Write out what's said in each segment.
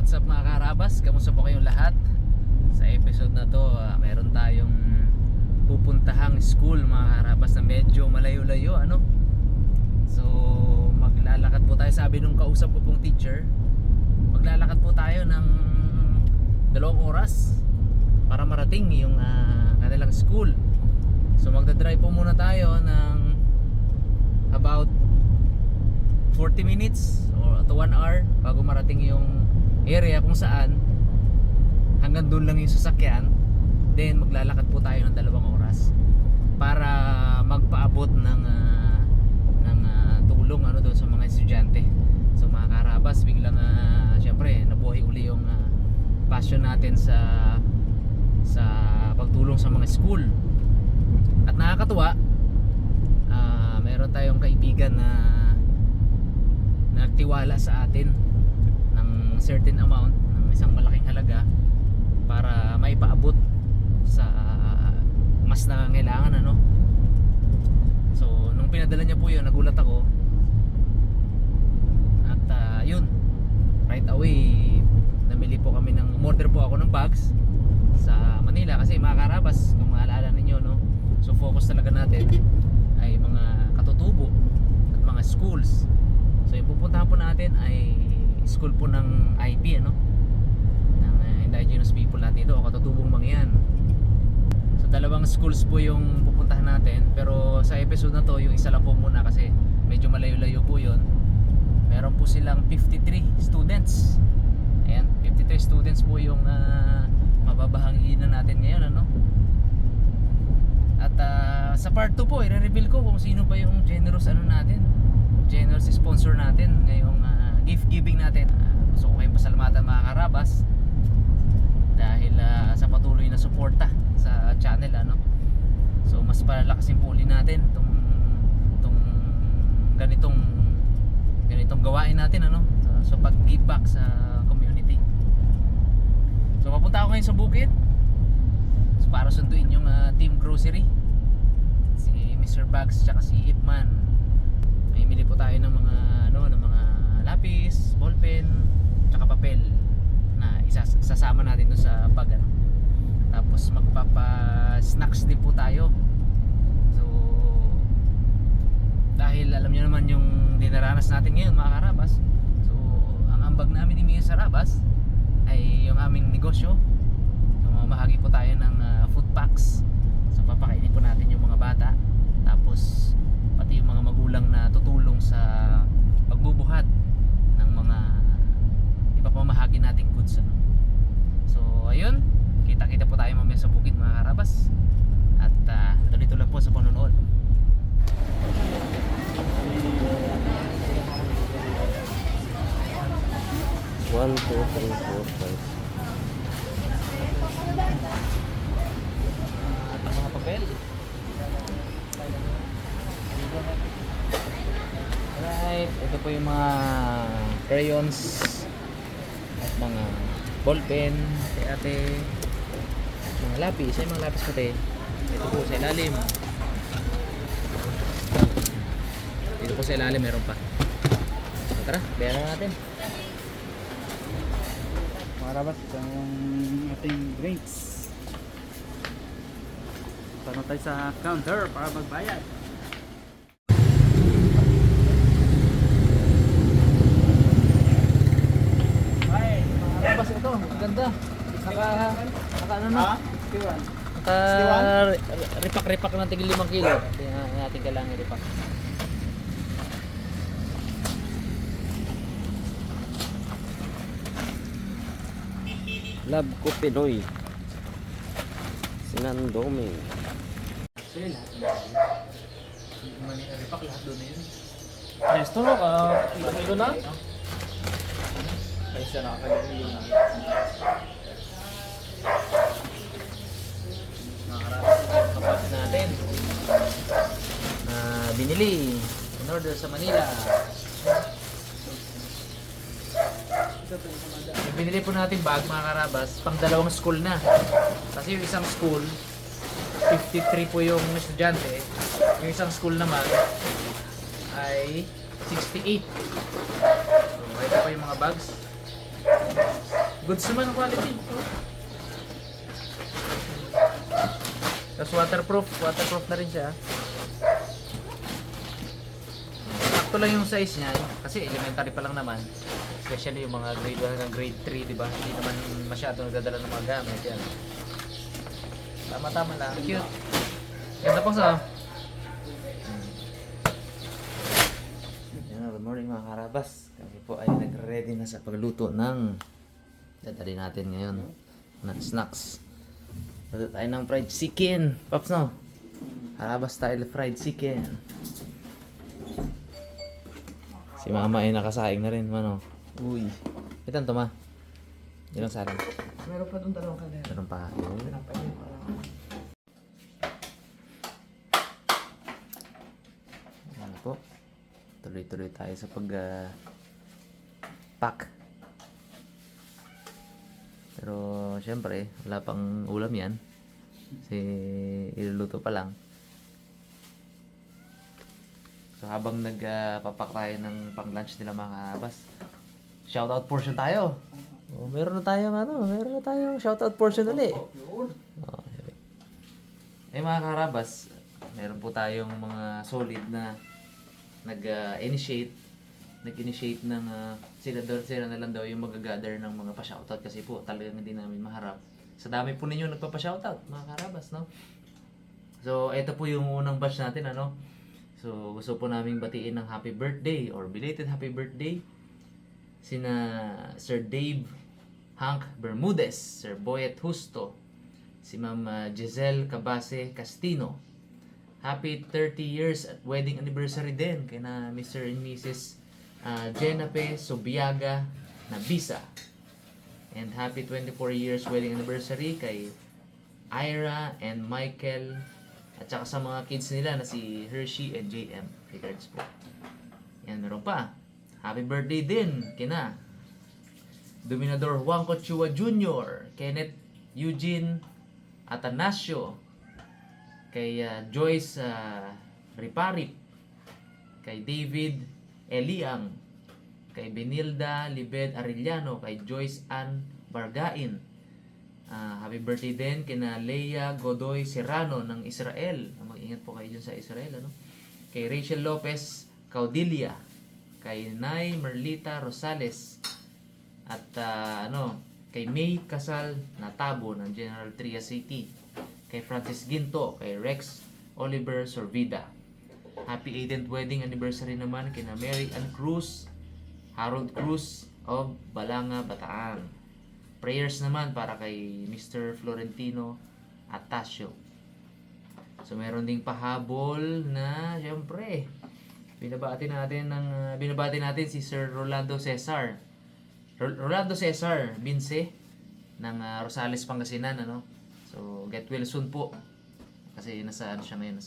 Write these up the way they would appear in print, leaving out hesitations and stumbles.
what's up mga karabas? Kamusta po kayong lahat? Sa episode na to, meron tayong pupuntahang school mga karabas na medyo malayo-layo, ano? So, maglalakad po tayo. Sabi nung kausap ko pong teacher, maglalakad po tayo ng 2 oras para marating yung kanilang school. So, magdadrive po muna tayo ng about 40 minutes or to 1 hour bago marating yung area kung saan hanggang doon lang yung sasakyan. Then maglalakad po tayo ng 2 oras para magpaabot ng tulong ano doon sa mga estudyante. So mga karabas, biglang syempre nabuhay uli yung passion natin sa pagtulong sa mga school. At nakakatuwa, meron tayong kaibigan na nagtiwala sa atin ng certain amount, ng isang malaking halaga para maipaabot sa mas nangangailangan, ano. So nung pinadala niya po yun, nagulat ako. At yun, right away namili po kami umorder po ako ng bags sa Manila kasi mga karabas, kung maalala ninyo, no, so focus talaga natin ay mga katutubo at mga schools. So yung pupuntahan po natin ay school po ng IP, ano, ng indigenous people natin dito o katutubong mangyan. So 2 schools po yung pupuntahan natin, pero sa episode na to yung isa lang po muna kasi medyo malayo-layo po yun. Meron po silang 53 students. Ayan, 53 students po yung mababahanginan natin ngayon, ano. At sa part 2 po i-reveal ko kung sino ba yung generous generous sponsor natin ngayong gift giving natin. Gusto ko kayong pasalamatan mga karabas dahil sa patuloy na suporta sa channel, ano. So mas palalakasin po uli natin tong ganitong gawain natin, ano. So pag-give back sa community. So papunta ako ngayon sa bukid para sunduin yung team grocery, si Mr. Bags tsaka si Ipman. May mili po tayo ng mga lapis, ballpen tsaka papel na isasama natin doon sa bag, ano. Tapos magpapa-snacks din po tayo. So dahil alam niyo naman yung dinaranas natin ngayon mga karabas, so ang ambag namin ni Mia Sarabas ay yung aming negosyo. Mamahagi po tayo ng food packs. So papakainin po natin yung mga bata, tapos pati yung mga magulang na tutulong sa pagbubuhat ng mga ipapamahagi nating goods, ano. So ayun, kita-kita po tayo mamaya sa bukid mga karabas. At tuloy lang po sa panonood. 1, 2, 3, 4, 5. At ang mga papel. Alright, ito po yung mga crayons at mga ballpen, ate, mga lapis. Ay, mga lapis pati. Ito po sa ilalim. Dito po sa ilalim meron pa. So, tara, bayaran natin. Marabas ang ating drinks. Tanong tayo sa counter para magbayad. Ay, marabas ito. Ganda. Naka ano na? Naka ripak-ripak ng tigil 5 kilo. Ito yung ating kailangan ripak. Love ko Pinoy. Sinandoming. So yun lahat. Ripak lahat doon na yun. Nesto no, ito na? Ay, siya nakakalimutan na. Nakarapos yung kapas natin na binili in order sa Manila. Yung binili po natin bag mga karabas, pang 2 school na. Kasi yung isang school 53 po yung estudyante, yung isang school naman ay 68. So ito pa yung mga bags. Goods naman ang quality. Tapos waterproof na rin siya. Sakto lang yung size niya kasi elementary pa lang naman. Especially yung mga grade 1 hanggang grade 3, di ba? Hindi naman masyado nagdadala ng mga gamit yan. Tama-tama lang. Cute. Ganda po sa. Good morning mga karabas. Kami po ay nagre-ready na sa pagluto ng dadali natin ngayon na snacks. Luto tayo ng fried chicken. Pops, no? Karabas style fried chicken. Si mama ay nakasaing na rin, mano. Uy. Itan to, ma. Ilang sarang? Meron pa doon dalawang kalera. Meron pa. Pinapayin ko lang. Ano po? Tuloy-tuloy tayo sa pack. Pero syempre, wala pang ulam yan. Kasi iluluto pa lang. So habang nagpapak tayo ng pang-lunch nila mga kabas, shoutout portion tayo. Oh, meron na tayong shoutout portion ulit. Oh, mga karabas, meron po tayong mga solid na nag-initiate ng sila na lang daw yung mag-gather ng mga pa-shoutout kasi po talagang hindi namin maharap. Sa dami po ninyo nagpapa-shoutout, mga karabas, no? So, ito po yung unang batch natin, ano? So, gusto po naming batiin ng happy birthday or belated happy birthday sina Sir Dave Hank Bermudez, Sir Boyet Justo, si Ma'am Giselle Cabase Castino. Happy 30 years at wedding anniversary din kay na Mr. and Mrs. Jenape Subiaga Nabisa. And happy 24 years wedding anniversary kay Ira and Michael at saka sa mga kids nila na si Hershey and JM. Regards po. Yan, meron pa. Happy birthday din kina Dominador Juanco Chua Jr., Kenneth Eugene Atanasio, kay Joyce Riparip, kay David Eliang, kay Benilda Libed Arellano, kay Joyce Ann Bargain. Happy birthday din kina Leia Godoy Serrano ng Israel. Mag-ingat po kayo dyan sa Israel, ano? Kay Rachel Lopez Caudilia, kay Nay Merlita Rosales, at kay May Casal Natabo ng General Trias City, kay Francis Ginto, kay Rex Oliver Sorvida. Happy 18th wedding anniversary naman kina Mary Ann Cruz, Harold Cruz of Balanga, Bataan. Prayers naman para kay Mr. Florentino Atasio. So meron ding pahabol na syempre binabati natin si Sir Rolando Cesar Binse ng Rosales, Pangasinan, ano? So get well soon po. Kasi nasa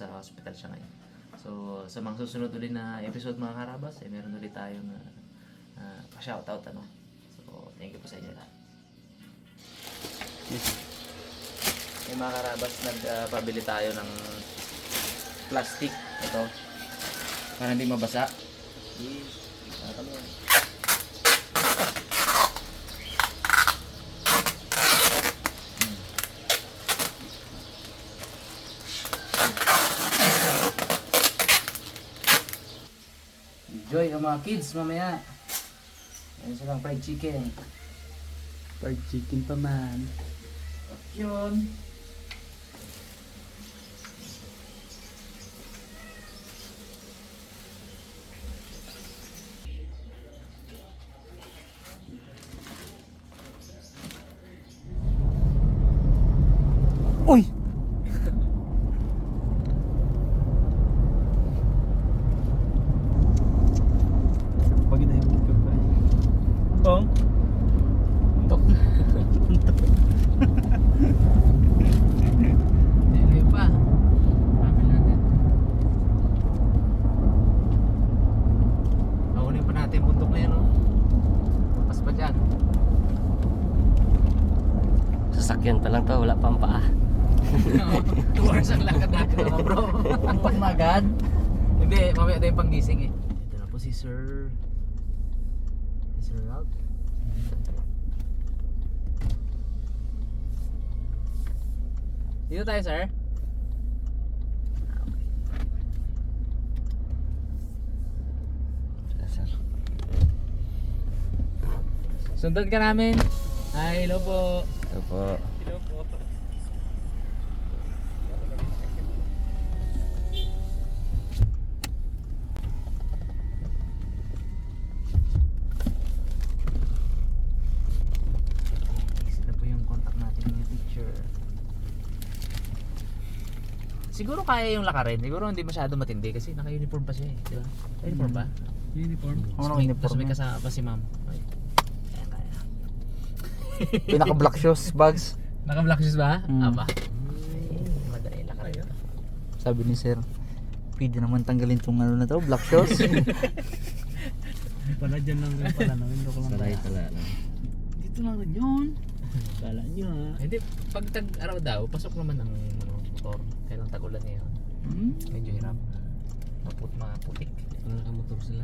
hospital siya ngayon. So sa mga susunod ulit na episode mga karabas, meron ulit tayong pa-shoutout, ano. So thank you po sa inyo lahat. Mga karabas, nagpabili tayo ng plastic ito para hindi mabasa. Enjoy ang mga kids mamaya. Ayun silang fried chicken. Fried chicken pa man. Yun. Uy! Pag inahimik ka pa eh. Tong? Tok. Dili pa. Kapil natin. Naunin pa natin yung bundok na yan, oh. Pas pa dyan. Sasakyan pa lang to, wala pang paa. 2 hours ang lakad natin, mga bro. Ang pangmagad. Hindi, mamaya tayo panggising eh. Ito na po si Sir Ralph. Dito tayo, sir. Sir. Sundan ka namin. Ay, hello po. Ito po. Sila po yung contact natin yung teacher. Siguro kaya yung lakarin. Siguro hindi masyado matindi kasi naka-uniform pa siya eh. Di ba? Uniform ba? Uniform. Tapos may kasama pa si ma'am. Ay. Kaya, kaya. Pinaka-black shoes, bags. Naka-black shoes ba? Mm. Aba. Ay, madali lakarin. Sabi ni sir, pwede naman tanggalin tong ano na to, black shoes. Pala dyan lang rin pala, namin ko lang Sanay tayo. pala lang. Dito lang rin yun. Kala nyo ha. Hindi, pag tag-araw daw, pasok naman ng motor. Kaya lang tag-ulan niya yun. Medyo hirap. Maputik. Ano nakamotor sila?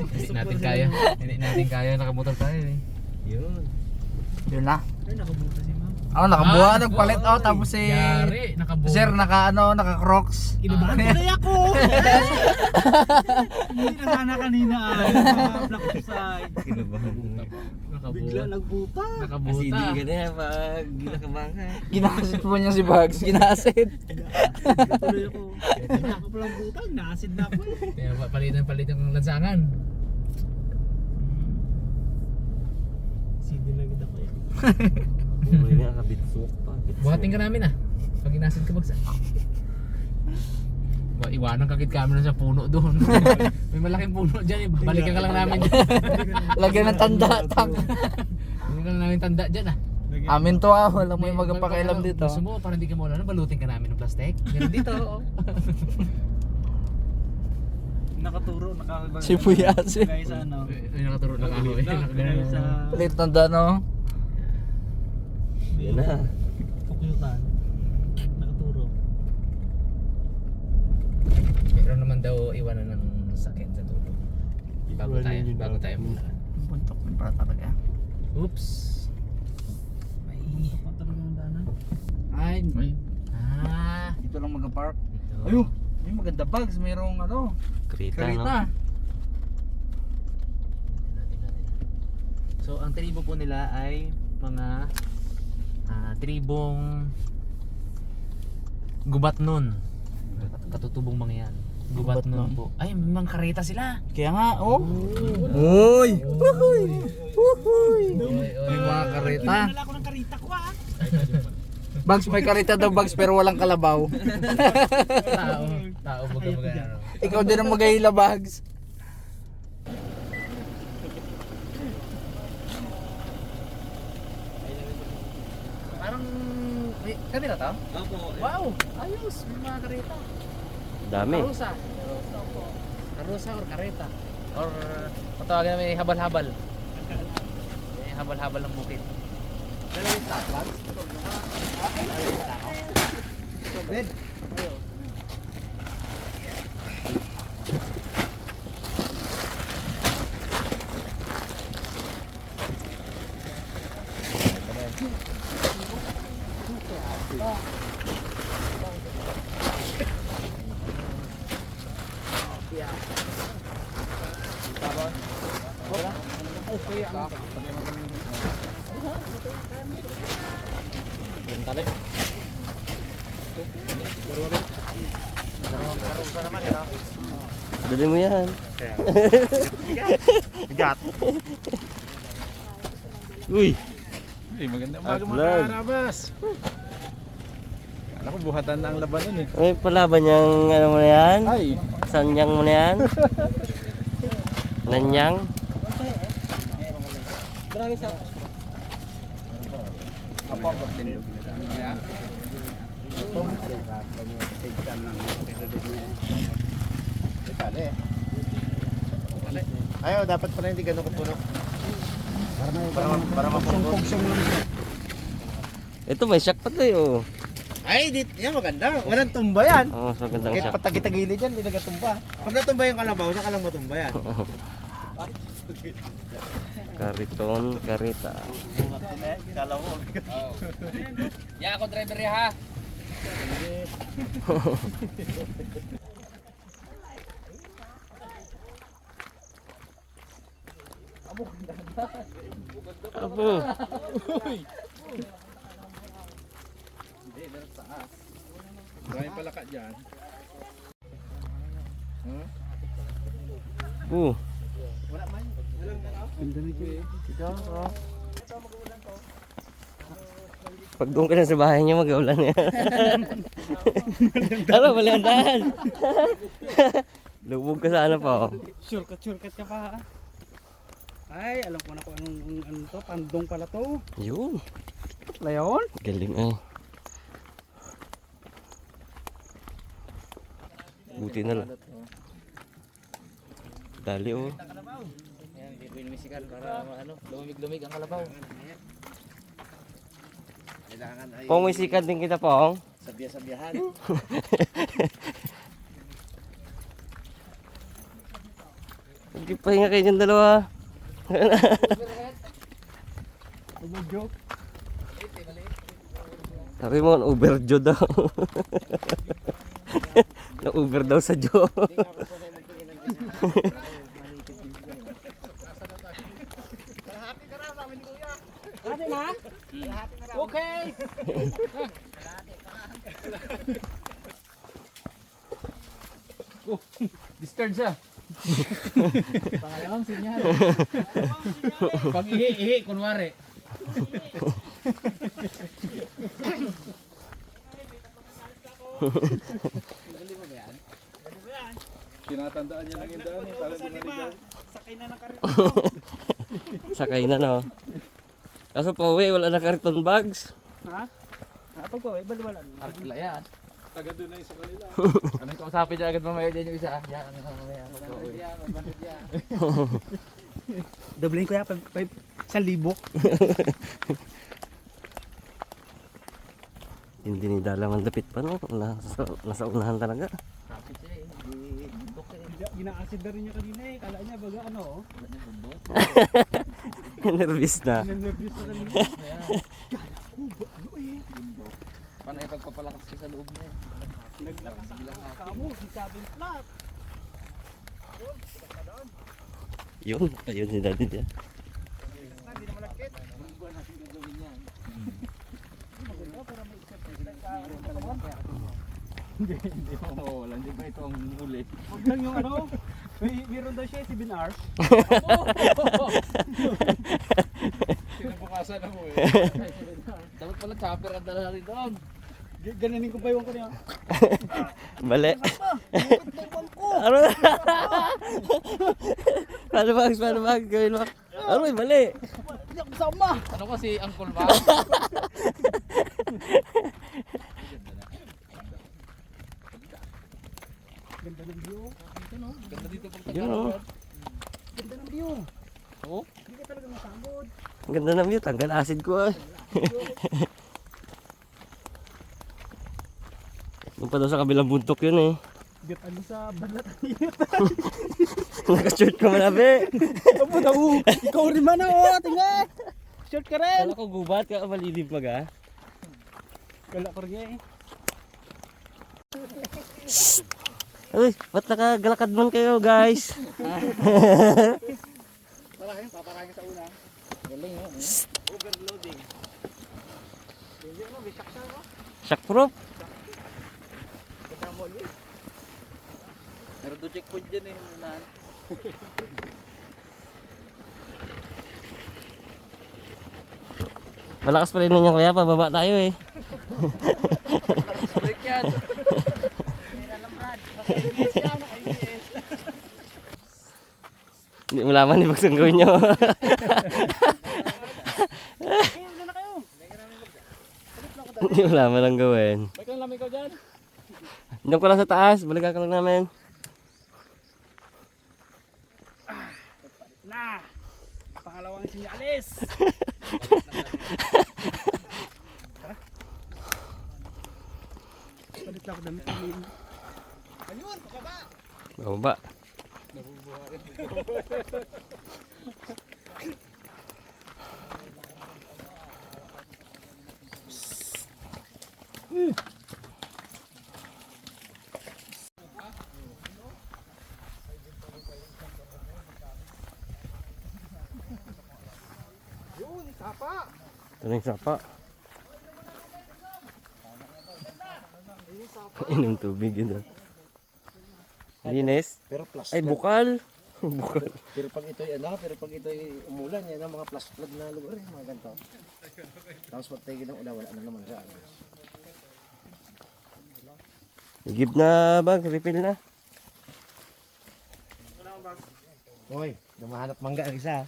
Hindi natin kaya. Hindi natin kaya, nakamotor tayo eh. Yun. Yun na. Ay, nakabuta si ma'am. Ako nakabuha, nagpalit ako tapos Yari, nakabuta. sir naka crocs. Kinabahan tuloy ako! Hindi na sana kanina black side. Kinabahan. Bigla nagbuta. Nakabuta. Kasi hindi ka na pag ginakabahan ka. Ginasit po niya si bags, ginasit. Tuloy ako. Wala ka palang butang, naasid na ako eh. Kaya palitan ng lansangan. CD na kita ko eh. Buhay nga ka, bitsok pa. Buhatin ka namin ah. Pag inasin ka bagsa. Iwanan kagit kami na sa puno doon. May malaking puno dyan eh. Balikan ka lang namin dyan. Lagyan ng tanda, tang. Balikan ka lang namin tanda dyan ah. Amin to ah, walang may magpakialam dito. Gusto mo, para hindi ka mawala, balutin ka namin ng plastic. Ganun dito. Oh. Nakaturo, nakakabang. Sibuyas. Guys, ano. Ay, nakaturo na ako eh. Guys, sa Late tanda no. Yan na. kukyutan. Nakaturo. Meron naman daw iwanan ng sakit sa tulog. Bago tayo muna. Buntok ng para talaga. Oops. Buntok pa talaga ang daanan. Ay, Ah. dito lang mag-park. Ito. Ayun, may maganda bags, mayroong ano, Krita, no? karita. So ang tribo po nila ay mga tribong Gubatnon. Katutubong mga yan. Gubatnon Gubatnon. po. Ay, may mga kareta sila. Kaya nga, oh. Uy! Uy! Uy! Oy, May mga karita. Wala ako ng karita ko ah. Bags, may karita daw bags pero walang kalabaw. Tao baga. Ikaw din ang magahila bags. Parang may kanila to? Opo. Wow, ayos, may mga kareta. Dami. Karusa. Karusa or kareta. Or patawagan namin habal-habal. May habal-habal ng bukid. Dalawang taklas. Bed. Dali mo yan. Bigat. Uy! Ay, maganda umaga, mga karabas. Alam ko buhatan na ang labanan eh. Ay, palaban yung ano mo na yan? Ay, Sanyang mo na yan? Nanyang? ayaw, dapat pala hindi ganun kapuno. Para mapugsong. Ito may shock pa to oh. Ay, yan maganda. Walang tumba yan. Oh, so gandang Kahit shock. patagi-tagili dyan, hindi nagatumba. Pag natumba yung kalabaw, saka lang matumba yan. Kariton, karita. Kala mo. Oh. Ya ako driver ya ha. Abo. Maraming palaka dyan. Pag doon ka na sa bahay niyo, mag-aulan yan. Ano, mali ang daan. Lubog ka sana pa. Oh. Shortcut ka pa. Ay, alam ko na kung ano to. Pandong pala to. Yun. Layon? Galing ay. Buti na lang. Dali oh. Ayan, hindi ko inumisikan para ano, lumig-lumig ang kalabaw. Kailangan ay Pong may sikat din kita pong. sabya-sabyahan. Hindi pahinga kayo dyan dalawa. Joke. Sabi mo, overjo daw. Na-over daw sa jo. Ate na? Okay. Discharge siya. Pangalawang sinyal. Pag ihi, kunwari. Tinatandaan niya lang yung daan. Para bumalikan. Sakay na ng karito. Sakay na no. Kaso pa uwi, wala na karton bags. Ha? Pag ko, baliwala na. Arkila yan. Taga doon na yung sa kanila. Anong kausapin niya agad mamaya dyan yung isa? Yan, ano mamaya. Doblein ko yan, 1,000. Hindi ni Dalang ang dapit pa no. Nasa unahan talaga. Kapit siya eh. Hindi bundok eh. Gina-acid na rin niya kanina eh. Kala niya baga ano. Wala niya bundok. Nervous na. Nervous na kanina. Panay pagpapalakas ka sa loob niya. Naglakas ang kamo. Si Sabin flat. Yun, ayun si Daddy dyan. Hindi na malakit. Hindi mo. Wala. Hindi ba ito ang huli? Huwag lang yung ano. Meron daw siya 7 hours. Kinabukasan na mo eh. Dapat pala chopper ang dala natin doon. Gananin ko pa yung kanya. Bali. Ano? Paano bags? Gawin mo. Ano may bali? Hindi ako sama. Ano kasi Uncle ba? Ganda ng view. Ganda dito pag Yun oh. Ganda ng view. Oo. Hindi ka talaga masangod. Ang ganda ng view. Tanggal acid ko ah. Doon pa daw sa kabilang buntok yun eh. Gat ano sa balat. Naka-shirt ka manabi. Abo na ikaw rin man oh. Tingnan. Short ka rin. Kala ko gubat ka malilib mag ah. Kala ko rin eh. Uy, ba't nakagalakad man kayo guys? Parang paparangin sa una. Galing oh. Overloading. Hindi ano, may shock siya no? Shockproof? Ganda mo ulit. Meron doon checkpoint dyan eh. Unahan. Malakas pa rin ninyo kuya, pababa tayo eh. Break yan. Hindi mo laman ni bagsang gawin nyo. Hindi mo laman ang gawin. Ba't kang lamig ko dyan? Diyan ko lang sa taas, balikan ka lang namin. Na! Pangalawang sinyalis! Palit lang ako damit. Ayun! Pababa! Baba. Ito na yung sapa. Inom tubig yun. Linis. Pero plus Ay, bukal. Bukal. Pero pag ito'y umulan, yan ang mga plus flood na lugar, mga ganito. Tapos pag tigil ng ulan, wala na naman siya. Give na bag, refill na. Hoy, lumahanap mangga ang isa.